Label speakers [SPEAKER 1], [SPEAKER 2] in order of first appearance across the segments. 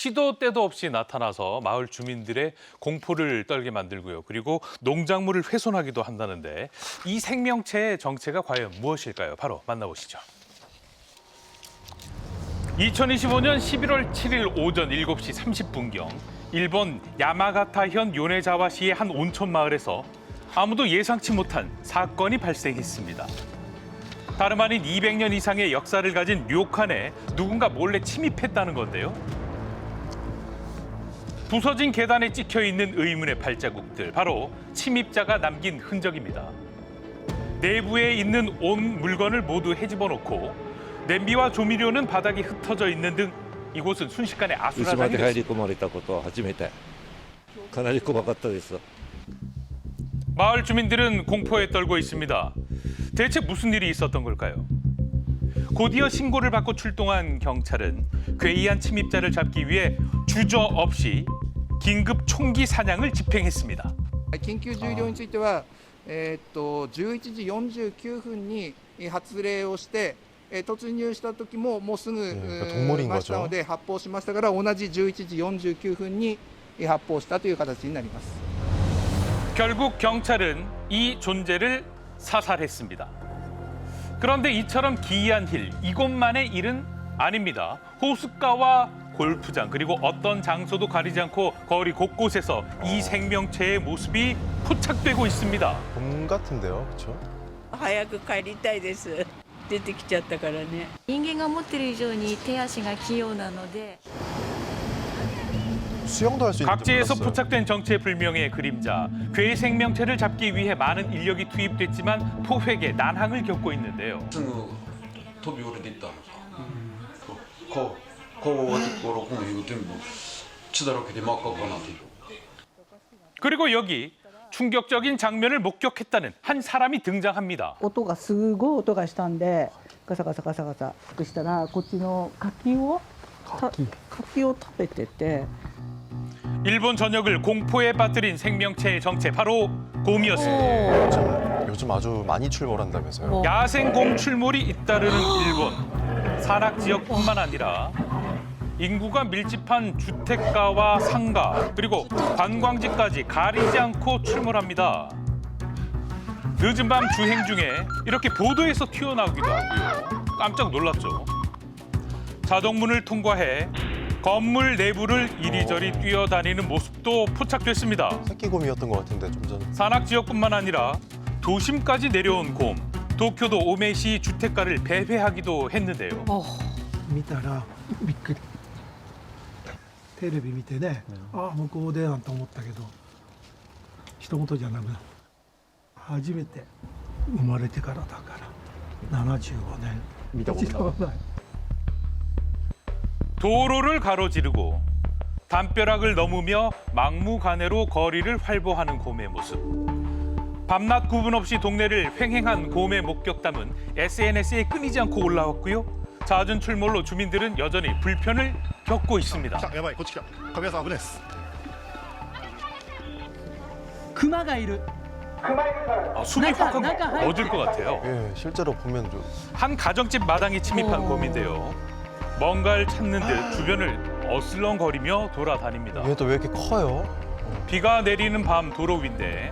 [SPEAKER 1] 시도 때도 없이 나타나서 마을 주민들의 공포를 떨게 만들고요. 그리고 농작물을 훼손하기도 한다는데 이 생명체의 정체가 과연 무엇일까요? 바로 만나보시죠. 2025년 11월 7일 오전 7시 30분경 일본 야마가타현 요네자와시의 한 온천 마을에서 아무도 예상치 못한 사건이 발생했습니다. 다름 아닌 200년 이상의 역사를 가진 료칸에 누군가 몰래 침입했다는 건데요. 부서진 계단에 찍혀 있는 의문의 발자국들, 바로 침입자가 남긴 흔적입니다. 내부에 있는 온 물건을 모두 헤집어 놓고 냄비와 조미료는 바닥에 흩어져 있는 등 이곳은 순식간에
[SPEAKER 2] 家ま
[SPEAKER 1] 아수라장이
[SPEAKER 2] で入り
[SPEAKER 1] 됐습니다.
[SPEAKER 2] 込まれたことは初めてかなり怖かったです
[SPEAKER 1] 마을 주민들은 공포에 떨고 있습니다. 대체 무슨 일이 있었던 걸까요? 곧이어 신고를 받고 출동한 경찰은 괴이한 침입자를 잡기 위해 주저없이 긴급 총기 사냥을 집행했습니다.
[SPEAKER 3] 緊急重量については、11時49分に発令をして、突入した時ももうすぐいましたので発砲しましたから同じ11時49分に発砲したという形になります。
[SPEAKER 1] 결국 경찰은 이 존재를 사살했습니다. 그런데 이처럼 기이한 일, 이곳만의 일은 아닙니다. 호숫가와 골프장 그리고 어떤 장소도 가리지 않고 거리 곳곳에서 이 생명체의 모습이 포착되고 있습니다.
[SPEAKER 4] 곰 같은데요, 그렇죠?
[SPEAKER 5] 早く帰りたいです。出てきちゃったからね。
[SPEAKER 6] 人間が持ってる以上に手足が器用なので
[SPEAKER 4] 수영도 할 수 있는 줄
[SPEAKER 1] 각지에서
[SPEAKER 4] 몰랐어요.
[SPEAKER 1] 포착된 정체불명의 그림자, 괴 생명체를 잡기 위해 많은 인력이 투입됐지만 포획에 난항을 겪고 있는데요.
[SPEAKER 7] すぐ飛び降りていったのさ、顔はここの全部血だらけで真っ赤っかになっている。
[SPEAKER 1] 그리고 여기 충격적인 장면을 목격했다는 한 사람이 등장합니다.
[SPEAKER 8] 音がすごい音がしたんでガサガサガサガサしたらこっちの柿を食べてて
[SPEAKER 1] 일본 전역을 공포에 빠뜨린 생명체의 정체, 바로 곰이었습니다.
[SPEAKER 4] 요즘 아주 많이 출몰한다면서요.
[SPEAKER 1] 야생곰 출몰이 잇따르는 일본. 산악 지역뿐만 아니라 인구가 밀집한 주택가와 상가, 그리고 관광지까지 가리지 않고 출몰합니다. 늦은 밤 주행 중에 이렇게 보도에서 튀어나오기도 하고요. 깜짝 놀랐죠. 자동문을 통과해 건물 내부를 이리저리 뛰어다니는 모습도 포착됐습니다.
[SPEAKER 4] 새끼곰이었던 것 같은데 좀 전.
[SPEAKER 1] 산악 지역뿐만 아니라 도심까지 내려온 곰. 도쿄도 오메시 주택가를 배회하기도 했는데요.
[SPEAKER 9] 見たらびっくりテレビ見てね、ああ向こうでなんて思ったけど一言じゃなく初めて生まれてからだから75年見たことない
[SPEAKER 1] 도로를 가로지르고 담벼락을 넘으며 막무가내로 거리를 활보하는 곰의 모습. 밤낮 구분 없이 동네를 횡행한 곰의 목격담은 SNS에 끊이지 않고 올라왔고요. 잦은 출몰로 주민들은 여전히 불편을 겪고 있습니다.
[SPEAKER 10] やばいこっち来た神谷さん危ないです
[SPEAKER 8] 熊がいる
[SPEAKER 1] 숨이 팍팍
[SPEAKER 8] 나가.
[SPEAKER 1] 멎을 것 같아요.
[SPEAKER 4] 예, 실제로 보면 좀
[SPEAKER 1] 한 가정집 마당에 침입한 곰인데요. 뭔가를 찾는 듯 주변을 어슬렁거리며 돌아다닙니다.
[SPEAKER 4] 얘도 왜 이렇게 커요?
[SPEAKER 1] 비가 내리는 밤 도로 위인데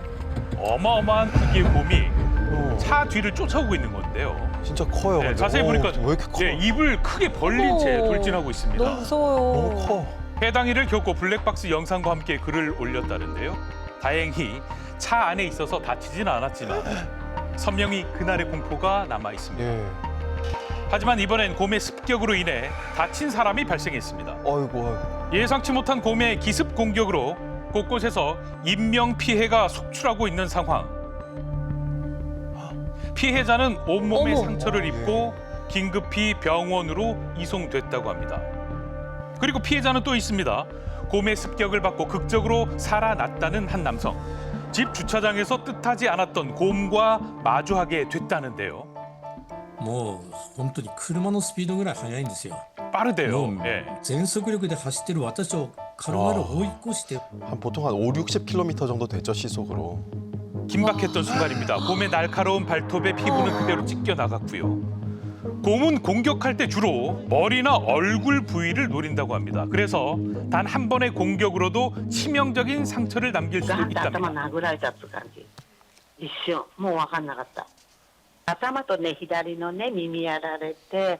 [SPEAKER 1] 어마어마한 크기의 곰이 차 뒤를 쫓아오고 있는 건데요.
[SPEAKER 4] 진짜 커요.
[SPEAKER 1] 네,
[SPEAKER 4] 근데.
[SPEAKER 1] 자세히 보니까
[SPEAKER 4] 왜 이렇게 커?
[SPEAKER 1] 네, 입을 크게 벌린 채 돌진하고 있습니다.
[SPEAKER 6] 너무 무서워요.
[SPEAKER 4] 너무 커.
[SPEAKER 1] 해당 일을 겪고 블랙박스 영상과 함께 글을 올렸다는데요. 다행히 차 안에 있어서 다치진 않았지만 선명히 그날의 공포가 남아 있습니다.
[SPEAKER 4] 예.
[SPEAKER 1] 하지만 이번엔 곰의 습격으로 인해 다친 사람이 발생했습니다.
[SPEAKER 4] 아이고.
[SPEAKER 1] 예상치 못한 곰의 기습 공격으로 곳곳에서 인명 피해가 속출하고 있는 상황. 피해자는 온몸에
[SPEAKER 6] 어머.
[SPEAKER 1] 상처를 입고 긴급히 병원으로 이송됐다고 합니다. 그리고 피해자는 또 있습니다. 곰의 습격을 받고 극적으로 살아났다는 한 남성. 집 주차장에서 뜻하지 않았던 곰과 마주하게 됐다는데요.
[SPEAKER 11] もう本当に車のスピードぐらい速いんですよ。
[SPEAKER 1] 빠르대요.
[SPEAKER 11] もう
[SPEAKER 1] 예.
[SPEAKER 11] 全速力で走ってる私を軽々追い越して
[SPEAKER 4] 한 보통 한 5, 60km 정도 되죠, 시속으로.
[SPEAKER 1] 긴박했던 순간입니다. 곰의 날카로운 발톱에 피부는 그대로 찢겨 나갔고요. 곰은 공격할 때 주로 머리나 얼굴 부위를 노린다고 합니다. 그래서 단 한 번의 공격으로도 치명적인 상처를 남길 수
[SPEAKER 5] ガンと頭
[SPEAKER 1] 있답니다.
[SPEAKER 5] 殴られたって感じ。一瞬、もう分かんなかった。頭とね、左のね、耳やられて、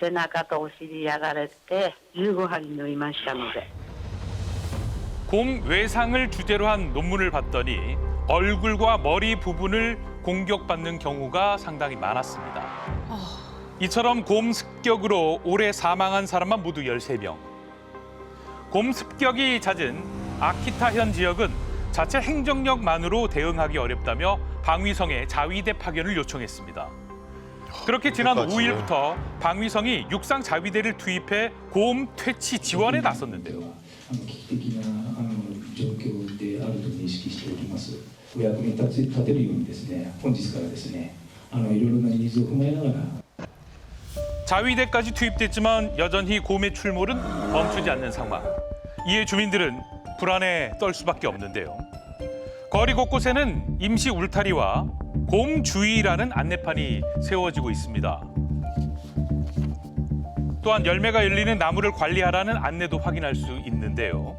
[SPEAKER 5] 背中とお尻やられて、15針縫いましたので。
[SPEAKER 1] 곰 외상을 주제로 한 논문을 봤더니 얼굴과 머리 부분을 공격받는 경우가 상당히 많았습니다. 이처럼 곰 습격으로 올해 사망한 사람만 모두 13명. 곰 습격이 잦은 아키타현 지역은 자체 행정력만으로 대응하기 어렵다며 방위성에 자위대 파견을 요청했습니다. 그렇게 지난
[SPEAKER 4] 그것까지.
[SPEAKER 1] 5일부터 방위성이 육상 자위대를 투입해 곰 퇴치 지원에 나섰는데요.
[SPEAKER 10] 危機的な状況であると認識しております。お役に立てるようにですね、本日からですね、いろいろなニーズを踏まえながら
[SPEAKER 1] 자위대까지 투입됐지만 여전히 곰의 출몰은 멈추지 않는 상황. 이에 주민들은 불안에 떨 수밖에 없는데요. 거리 곳곳에는 임시 울타리와 곰 주의라는 안내판이 세워지고 있습니다. 또한 열매가 열리는 나무를 관리하라는 안내도 확인할 수 있는데요.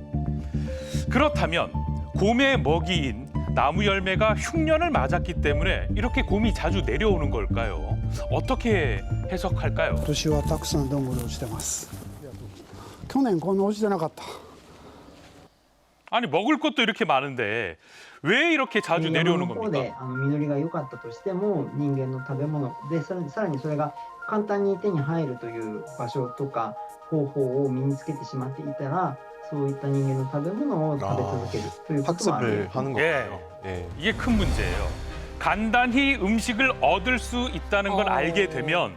[SPEAKER 1] 그렇다면 곰의 먹이인 나무 열매가 흉년을 맞았기 때문에 이렇게 곰이 자주 내려오는 걸까요? 어떻게 해석할까요?
[SPEAKER 9] 今年はたくさんどんぐり落ちてます。去年こんな落ちてなかった。
[SPEAKER 1] 아니 먹을 것도 이렇게 많은데 왜 이렇게 자주 내려오는 겁니까?
[SPEAKER 12] 実りが良かったとしても人間の食べ物でさらにそれが簡単に手に入るという場所とか方法を身につけてしまっていたらそういった人間の食べ物を食べ続けるということもある。
[SPEAKER 4] 학습을 하는 거예요. 예.
[SPEAKER 1] 이게 큰 문제예요. 간단히 음식을 얻을 수 있다는 걸 알게 되면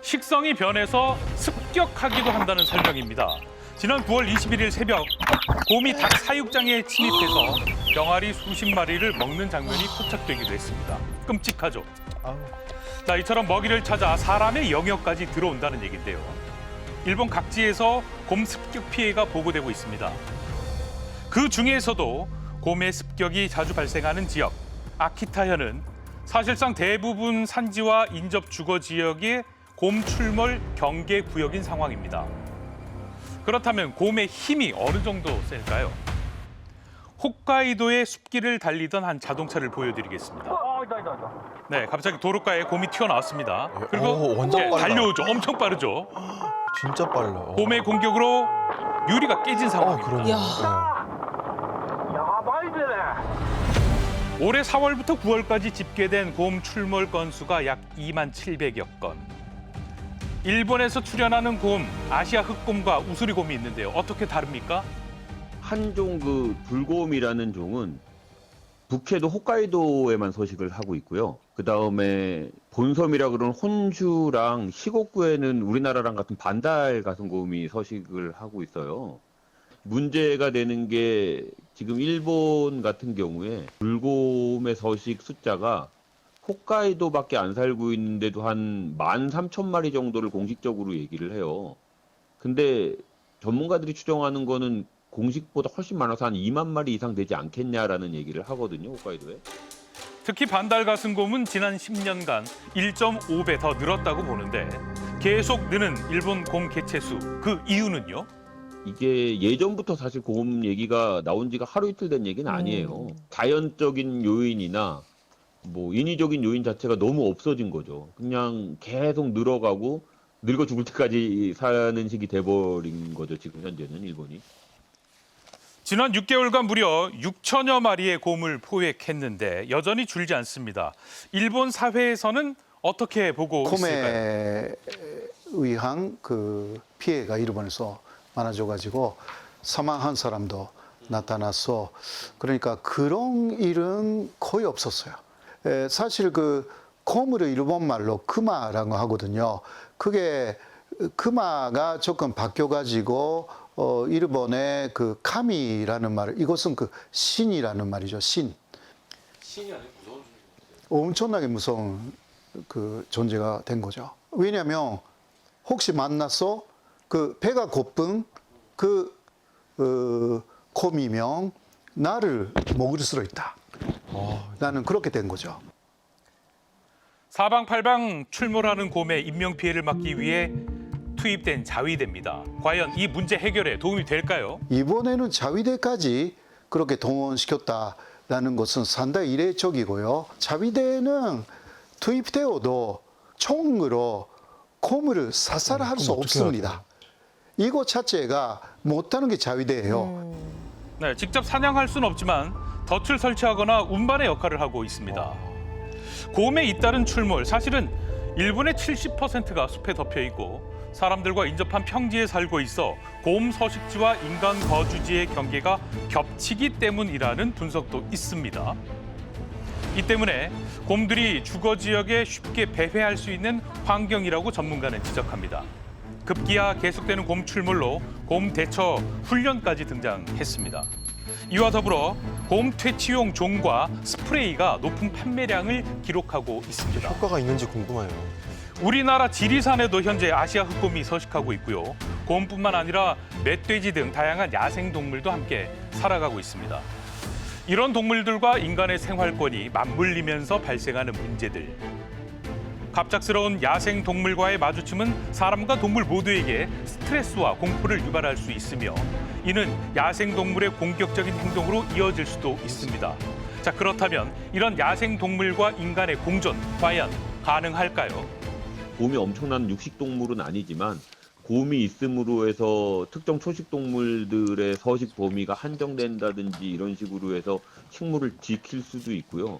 [SPEAKER 1] 식성이 변해서 습격하기도 한다는 설명입니다. 지난 9월 21일 새벽 곰이 닭 사육장에 침입해서 병아리 수십 마리를 먹는 장면이 포착되기도 했습니다. 끔찍하죠. 자, 이처럼 먹이를 찾아 사람의 영역까지 들어온다는 얘기인데요. 일본 각지에서 곰 습격 피해가 보고되고 있습니다. 그 중에서도 곰의 습격이 자주 발생하는 지역 아키타현은 사실상 대부분 산지와 인접 주거 지역의 곰 출몰 경계 구역인 상황입니다. 그렇다면 곰의 힘이 어느 정도 셀까요? 홋카이도의 숲길을 달리던 한 자동차를 보여드리겠습니다. 네, 갑자기 도로가에 곰이 튀어나왔습니다. 그리고
[SPEAKER 4] 완전
[SPEAKER 1] 이제
[SPEAKER 4] 빨라.
[SPEAKER 1] 달려오죠. 엄청 빠르죠.
[SPEAKER 4] 진짜 빨라.
[SPEAKER 1] 곰의 공격으로 유리가 깨진 상황입니다.
[SPEAKER 4] 그러네요.
[SPEAKER 1] 올해 4월부터 9월까지 집계된 곰 출몰 건수가 약 2만 700여 건. 일본에서 출현하는 곰, 아시아 흑곰과 우수리곰이 있는데요. 어떻게 다릅니까?
[SPEAKER 13] 한 종 그 불곰이라는 종은 북해도 홋카이도에만 서식을 하고 있고요. 그 다음에 본섬이라 그러는 혼슈랑 시고쿠에는 우리나라랑 같은 반달 같은 곰이 서식을 하고 있어요. 문제가 되는 게 지금 일본 같은 경우에 불곰의 서식 숫자가 홋카이도밖에 안 살고 있는데도 한 13,000마리 정도를 공식적으로 얘기를 해요. 근데 전문가들이 추정하는 거는 공식보다 훨씬 많아서 한 2만 마리 이상 되지 않겠냐라는 얘기를 하거든요, 홋카이도에.
[SPEAKER 1] 특히 반달 가슴곰은 지난 10년간 1.5배 더 늘었다고 보는데 계속 느는 일본 곰 개체수, 그 이유는요?
[SPEAKER 13] 이게 예전부터 사실 곰 얘기가 나온 지가 하루 이틀 된 얘기는 아니에요. 자연적인 요인이나 뭐 인위적인 요인 자체가 너무 없어진 거죠. 그냥 계속 늘어가고 늙어 죽을 때까지 사는 식이 돼버린 거죠. 지금 현재는 일본이.
[SPEAKER 1] 지난 6개월간 무려 6천여 마리의 곰을 포획했는데 여전히 줄지 않습니다. 일본 사회에서는 어떻게 보고 있을까요?
[SPEAKER 9] 곰에 의한 그 피해가 일본에서 많아져가지고 사망한 사람도 나타나서 그러니까 그런 일은 거의 없었어요. 사실 그 곰을 일본 말로 크마라고 하거든요. 그게 크마가 조금 바뀌어가지고 일본의 그 카미라는 말, 이것은 그 신이라는 말이죠. 신.
[SPEAKER 4] 신이 아니고 무서운
[SPEAKER 9] 엄청나게 무서운 그 존재가 된 거죠. 왜냐하면 혹시 만나서 그 배가 고픈 그 곰이면 나를 먹을 수도 있다. 나는 그렇게 된 거죠.
[SPEAKER 1] 사방팔방 출몰하는 곰의 인명피해를 막기 위해 투입된 자위대입니다. 과연 이 문제 해결에 도움이 될까요?
[SPEAKER 14] 이번에는 자위대까지 그렇게 동원시켰다라는 것은 상당히 이례적이고요. 자위대는 투입되어도 총으로 곰을 사살할 수 없습니다. 이거 자체가 못하는 게 자위대예요.
[SPEAKER 1] 네, 직접 사냥할 수는 없지만 덫을 설치하거나 운반의 역할을 하고 있습니다. 곰에 잇따른 출몰, 사실은 일본의 70%가 숲에 덮여 있고 사람들과 인접한 평지에 살고 있어 곰 서식지와 인간 거주지의 경계가 겹치기 때문이라는 분석도 있습니다. 이 때문에 곰들이 주거 지역에 쉽게 배회할 수 있는 환경이라고 전문가는 지적합니다. 급기야 계속되는 곰 출몰로 곰 대처 훈련까지 등장했습니다. 이와 더불어 곰 퇴치용 종과 스프레이가 높은 판매량을 기록하고 있습니다.
[SPEAKER 4] 효과가 있는지 궁금해요.
[SPEAKER 1] 우리나라 지리산에도 현재 아시아 흑곰이 서식하고 있고요. 곰뿐만 아니라 멧돼지 등 다양한 야생 동물도 함께 살아가고 있습니다. 이런 동물들과 인간의 생활권이 맞물리면서 발생하는 문제들. 갑작스러운 야생 동물과의 마주침은 사람과 동물 모두에게 스트레스와 공포를 유발할 수 있으며 이는 야생 동물의 공격적인 행동으로 이어질 수도 있습니다. 자, 그렇다면 이런 야생 동물과 인간의 공존 과연 가능할까요?
[SPEAKER 13] 곰이 엄청난 육식 동물은 아니지만 곰이 있음으로 해서 특정 초식 동물들의 서식 범위가 한정된다든지 이런 식으로 해서 식물을 지킬 수도 있고요.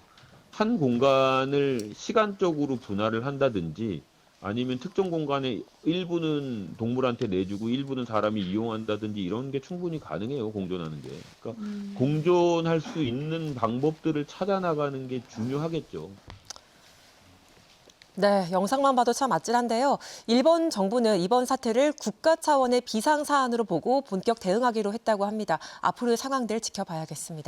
[SPEAKER 13] 한 공간을 시간적으로 분할을 한다든지 아니면 특정 공간에 일부는 동물한테 내주고 일부는 사람이 이용한다든지 이런 게 충분히 가능해요, 공존하는 게. 그러니까 공존할 수 있는 방법들을 찾아 나가는 게 중요하겠죠.
[SPEAKER 15] 네, 영상만 봐도 참 아찔한데요. 일본 정부는 이번 사태를 국가 차원의 비상사안으로 보고 본격 대응하기로 했다고 합니다. 앞으로의 상황들 지켜봐야겠습니다.